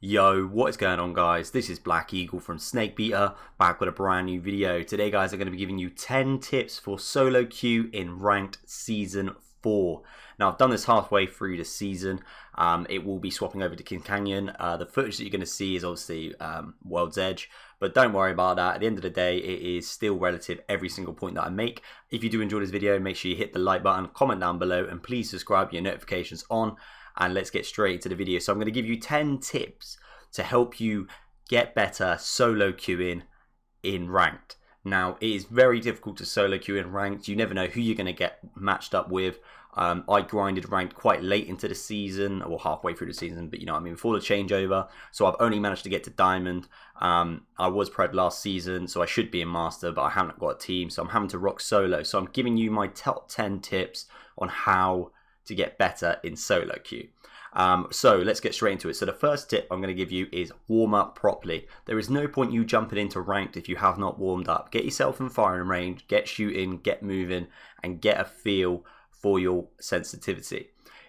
Yo, what is going on, guys? This is Black Eagle from Snakebeater, back with a brand new video. Today, guys, I'm going to be giving you 10 tips for solo queue in Ranked Season 4. Now, I've done this halfway through the season. It will be swapping over to King Canyon. The footage that you're going to see is obviously World's Edge, but don't worry about that. At the end of the day, it is still relative every single point that I make. If you do enjoy this video, make sure you hit the like button, comment down below, and please subscribe, your notifications on. And let's get straight into the video. So I'm going to give you 10 tips to help you get better solo queuing in Ranked. Now, it is very difficult to solo queue in Ranked. You never know who you're going to get matched up with. I grinded Ranked quite late into the season, or halfway through the season, but you know what I mean, before the changeover. So I've only managed to get to Diamond. I was Pred last season, so I should be in Master, but I haven't got a team, so I'm having to rock solo. So I'm giving you my top 10 tips on how to get better in solo queue. So let's get straight into it. So the first tip I'm going to give you is warm up properly. There is no point you jumping into Ranked if you have not warmed up. Get yourself in firing range, get shooting, get moving, and get a feel for your sensitivity.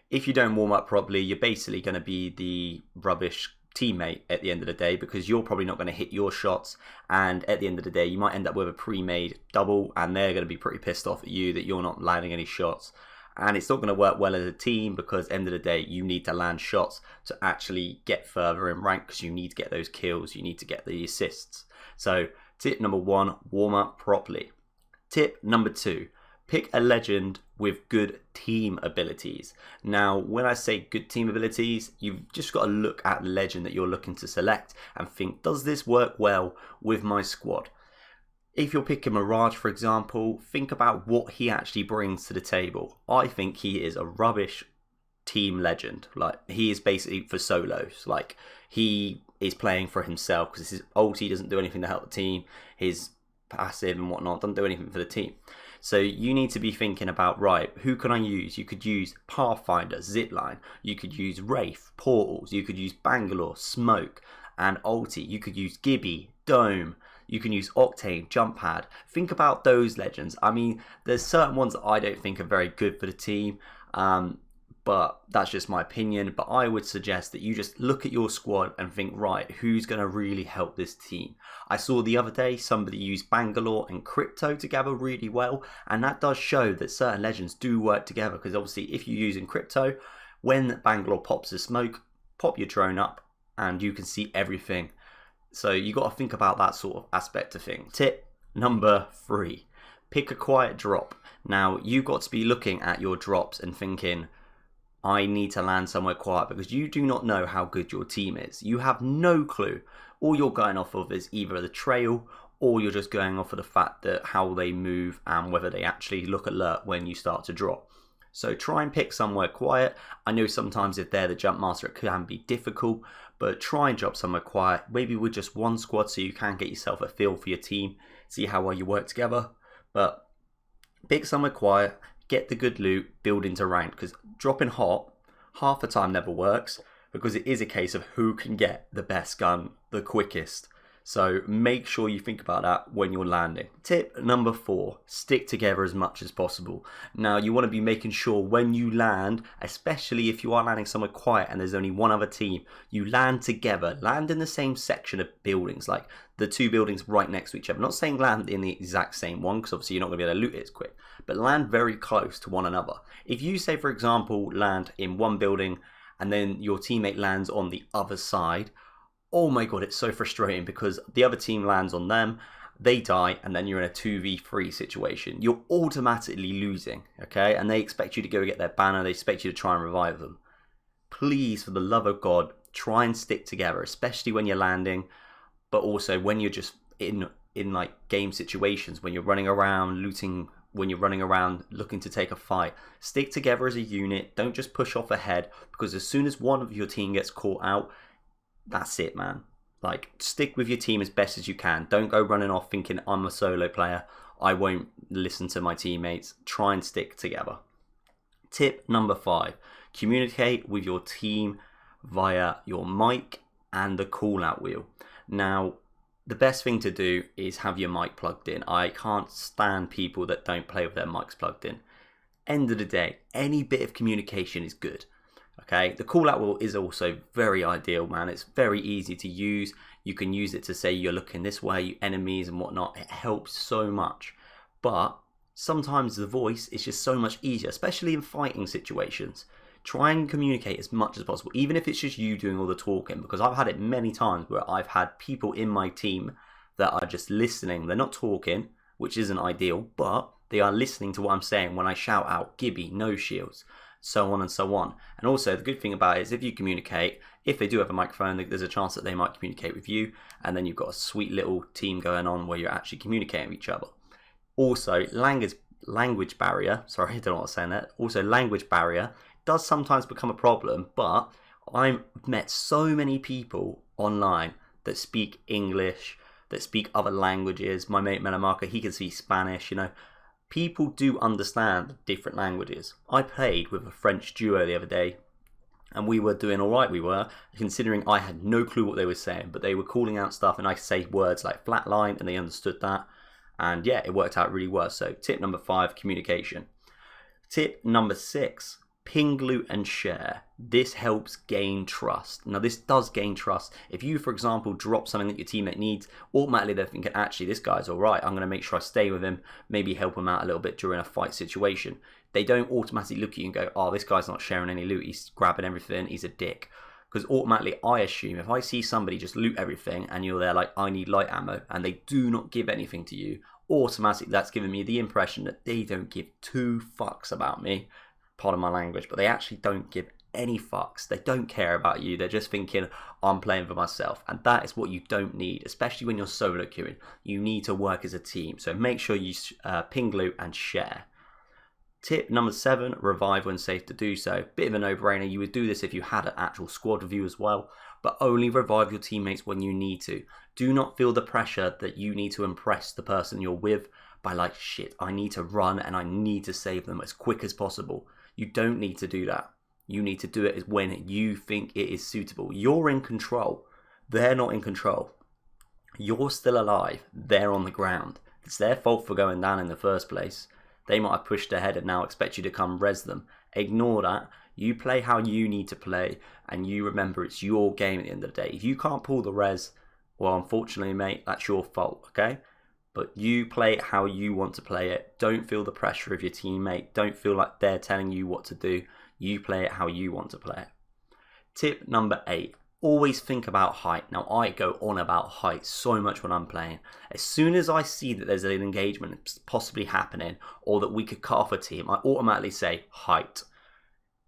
If you don't warm up properly, you're basically going to be the rubbish teammate at the end of the day, because you're probably not going to hit your shots, and at the end of the day you might end up with a pre-made double, and they're going to be pretty pissed off at you that you're not landing any shots. And it's not going to work well as a team, because at the end of the day, you need to land shots to actually get further in rank, because you need to get those kills, you need to get the assists. So tip number 1, warm up properly. Tip number 2, pick a legend with good team abilities. Now, when I say good team abilities, you've just got to look at the legend that you're looking to select and think, does this work well with my squad? If you're picking Mirage, for example, think about what he actually brings to the table. I think he is a rubbish team legend. Like, he is basically for solos. Like, he is playing for himself, because his ulti doesn't do anything to help the team. His passive and whatnot doesn't do anything for the team. So you need to be thinking about, right, who can I use? You could use Pathfinder, Zipline. You could use Wraith, Portals. You could use Bangalore, Smoke, and ulti. You could use Gibby, Dome. You can use Octane, Jump Pad. Think about those legends. I mean, there's certain ones that I don't think are very good for the team, but that's just my opinion. But I would suggest that you just look at your squad and think, right, who's going to really help this team? I saw the other day somebody use Bangalore and Crypto together really well, and that does show that certain legends do work together, because obviously if you're using Crypto, when Bangalore pops a smoke, pop your drone up and you can see everything. So you got to think about that sort of aspect of things. Tip number 3, pick a quiet drop. Now, you've got to be looking at your drops and thinking, I need to land somewhere quiet, because you do not know how good your team is. You have no clue. All you're going off of is either the trail, or you're just going off of the fact that how they move and whether they actually look alert when you start to drop. So try and pick somewhere quiet. I know sometimes if they're the jump master, it can be difficult, but try and drop somewhere quiet, maybe with just one squad, so you can get yourself a feel for your team, see how well you work together. But pick somewhere quiet, get the good loot, build into rank, because dropping hot half the time never works, because it is a case of who can get the best gun the quickest. So make sure you think about that when you're landing. Tip number 4, stick together as much as possible. Now, you want to be making sure when you land, especially if you are landing somewhere quiet and there's only one other team, you land together. Land in the same section of buildings, like the 2 buildings right next to each other. I'm not saying land in the exact same one, because obviously you're not going to be able to loot it as quick, but land very close to one another. If you say, for example, land in one building and then your teammate lands on the other side, oh my god, it's so frustrating, because the other team lands on them, they die, and then you're in a 2v3 situation. You're automatically losing, okay? And they expect you to go get their banner, they expect you to try and revive them. Please, for the love of God, try and stick together, especially when you're landing, but also when you're just in like game situations, when you're running around looting, when you're running around looking to take a fight. Stick together as a unit, don't just push off ahead, because as soon as one of your team gets caught out, that's it, man. Like, stick with your team as best as you can. Don't go running off thinking, I'm a solo player, I won't listen to my teammates. Try and stick together. Tip number 5, communicate with your team via your mic and the call out wheel. Now, the best thing to do is have your mic plugged in. I can't stand people that don't play with their mics plugged in. End of the day, any bit of communication is good. Okay, the call out wheel is also very ideal, man. It's very easy to use. You can use it to say you're looking this way, enemies and whatnot. It helps so much. But sometimes the voice is just so much easier, especially in fighting situations. Try and communicate as much as possible, even if it's just you doing all the talking, because I've had it many times where I've had people in my team that are just listening. They're not talking, which isn't ideal, but they are listening to what I'm saying when I shout out Gibby, no shields, so on and so on. And also the good thing about it is if you communicate, if they do have a microphone, there's a chance that they might communicate with you, and then you've got a sweet little team going on where you're actually communicating with each other. Also, language barrier, sorry, I don't know what I'm saying there. Also, language barrier does sometimes become a problem, but I've met so many people online that speak English, that speak other languages. My mate Melamarca, he can speak Spanish, you know. People do understand different languages. I played with a French duo the other day, and we were doing all right, we were, considering I had no clue what they were saying, but they were calling out stuff and I could say words like flatline and they understood that. And yeah, it worked out really well. So tip number 5, communication. Tip number 6, ping, loot and share. This helps gain trust. Now this does gain trust. If you, for example, drop something that your teammate needs, automatically they're thinking, actually, this guy's all right. I'm going to make sure I stay with him, maybe help him out a little bit during a fight situation. They don't automatically look at you and go, oh, this guy's not sharing any loot. He's grabbing everything. He's a dick. Because automatically I assume if I see somebody just loot everything and you're there like, I need light ammo, and they do not give anything to you, automatically that's giving me the impression that they don't give 2 fucks about me. Pardon my language, but they actually don't give any fucks. They don't care about you. They're just thinking, I'm playing for myself. And that is what you don't need, especially when you're solo queuing. You need to work as a team. So make sure you ping, loot and share. Tip number 7, revive when safe to do so. Bit of a no-brainer. You would do this if you had an actual squad review as well, but only revive your teammates when you need to. Do not feel the pressure that you need to impress the person you're with by like, shit, I need to run and I need to save them as quick as possible. You don't need to do that. You need to do it when you think it is suitable. You're in control. They're not in control. You're still alive. They're on the ground. It's their fault for going down in the first place. They might have pushed ahead and now expect you to come res them. Ignore that. You play how you need to play, and you remember it's your game at the end of the day. If you can't pull the res, well, unfortunately, mate, that's your fault, okay? But you play it how you want to play it. Don't feel the pressure of your teammate. Don't feel like they're telling you what to do. You play it how you want to play it. Tip number 8. Always think about height. Now, I go on about height so much when I'm playing. As soon as I see that there's an engagement possibly happening or that we could cut off a team, I automatically say height.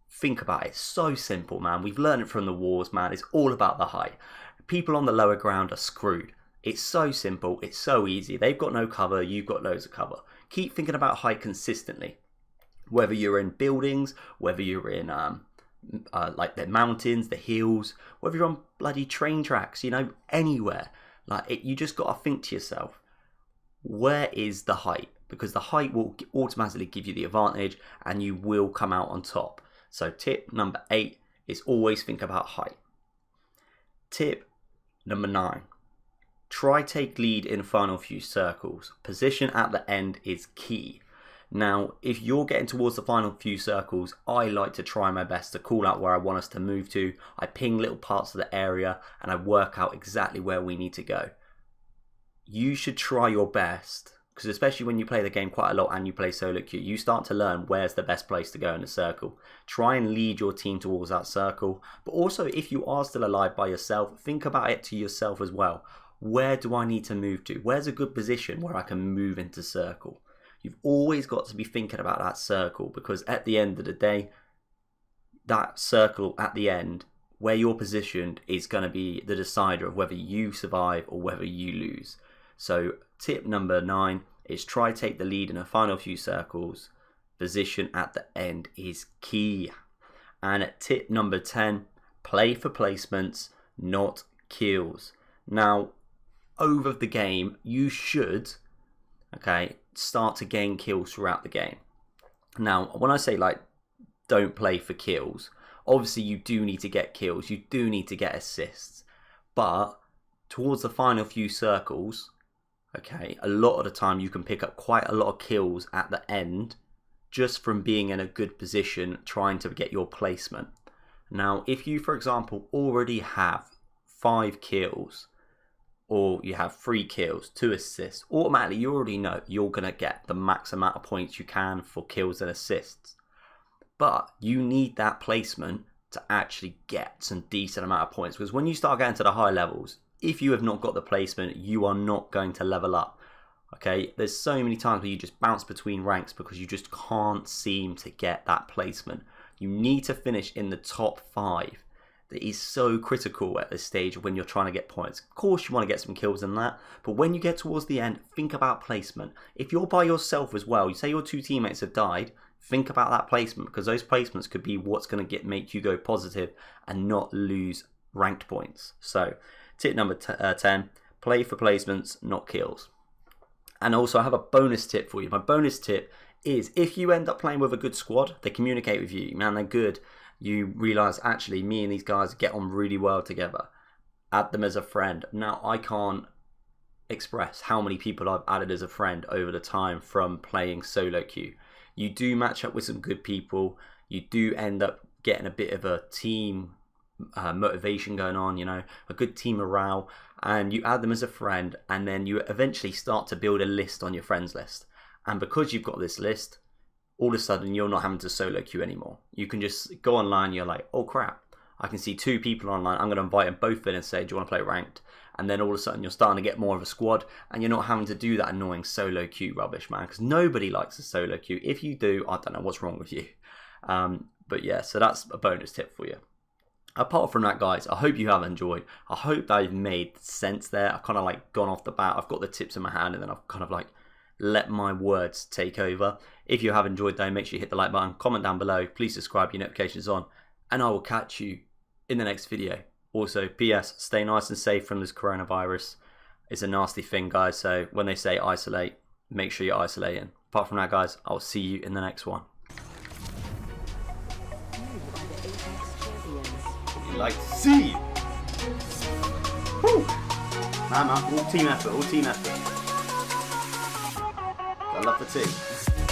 Think about it. It's so simple, man. We've learned it from the wars, man. It's all about the height. People on the lower ground are screwed. It's so simple. It's so easy. They've got no cover. You've got loads of cover. Keep thinking about height consistently. Whether you're in buildings, whether you're in like the mountains, the hills, whether you're on bloody train tracks, you know, anywhere. You just got to think to yourself, where is the height? Because the height will automatically give you the advantage and you will come out on top. So tip number 8 is always think about height. Tip number 9. Try take lead in final few circles. Position at the end is key. Now, if you're getting towards the final few circles, I like to try my best to call out where I want us to move to. I ping little parts of the area and I work out exactly where we need to go. You should try your best, because especially when you play the game quite a lot and you play solo queue, you start to learn where's the best place to go in a circle. Try and lead your team towards that circle. But also, if you are still alive by yourself, think about it to yourself as well. Where do I need to move to? Where's a good position where I can move into circle? You've always got to be thinking about that circle, because at the end of the day, that circle at the end, where you're positioned, is going to be the decider of whether you survive or whether you lose. So tip number 9 is try take the lead in the final few circles. Position at the end is key. And tip number 10, play for placements, not kills. Now, over the game, you should, start to gain kills throughout the game. Now, when I say don't play for kills, obviously you do need to get kills, you do need to get assists, but towards the final few circles, a lot of the time you can pick up quite a lot of kills at the end just from being in a good position trying to get your placement. Now, if you, for example, already have 5 kills, or you have 3 kills, 2 assists, automatically you already know you're going to get the max amount of points you can for kills and assists. But you need that placement to actually get some decent amount of points, because when you start getting to the high levels, if you have not got the placement, you are not going to level up. Okay, there's so many times where you just bounce between ranks because you just can't seem to get that placement. You need to finish in the top 5. That is so critical at this stage when you're trying to get points. Of course you want to get some kills in that, but when you get towards the end, think about placement. If you're by yourself as well, you say your 2 teammates have died, think about that placement, because those placements could be what's going to make you go positive and not lose ranked points. So tip number 10, play for placements, not kills. And also I have a bonus tip for you. My bonus tip is if you end up playing with a good squad, they communicate with you, man, they're good. You realise, actually, me and these guys get on really well together. Add them as a friend. Now, I can't express how many people I've added as a friend over the time from playing solo queue. You do match up with some good people. You do end up getting a bit of a team motivation going on, you know, a good team morale, and you add them as a friend, and then you eventually start to build a list on your friends list. And because you've got this list, all of a sudden you're not having to solo queue anymore. You can just go online, you're like, oh crap, I can see 2 people online, I'm going to invite them both in and say, do you want to play ranked? And then all of a sudden you're starting to get more of a squad, and you're not having to do that annoying solo queue rubbish, man, because nobody likes a solo queue. If you do, I don't know what's wrong with you. But yeah, so that's a bonus tip for you. Apart from that, guys, I hope you have enjoyed. I hope that I've made sense there. I've kind of like gone off the bat. I've got the tips in my hand, and then I've kind of like let my words take over. If you have enjoyed though, make sure you hit the like button, comment down below, please subscribe, your notifications on, and I will catch you in the next video. Also, PS, stay nice and safe from this coronavirus. It's a nasty thing, guys, so when they say isolate, make sure you're isolating. Apart from that, guys, I'll see you in the next one. What you like to see? Woo! Man, all team effort, all team effort. I love the team.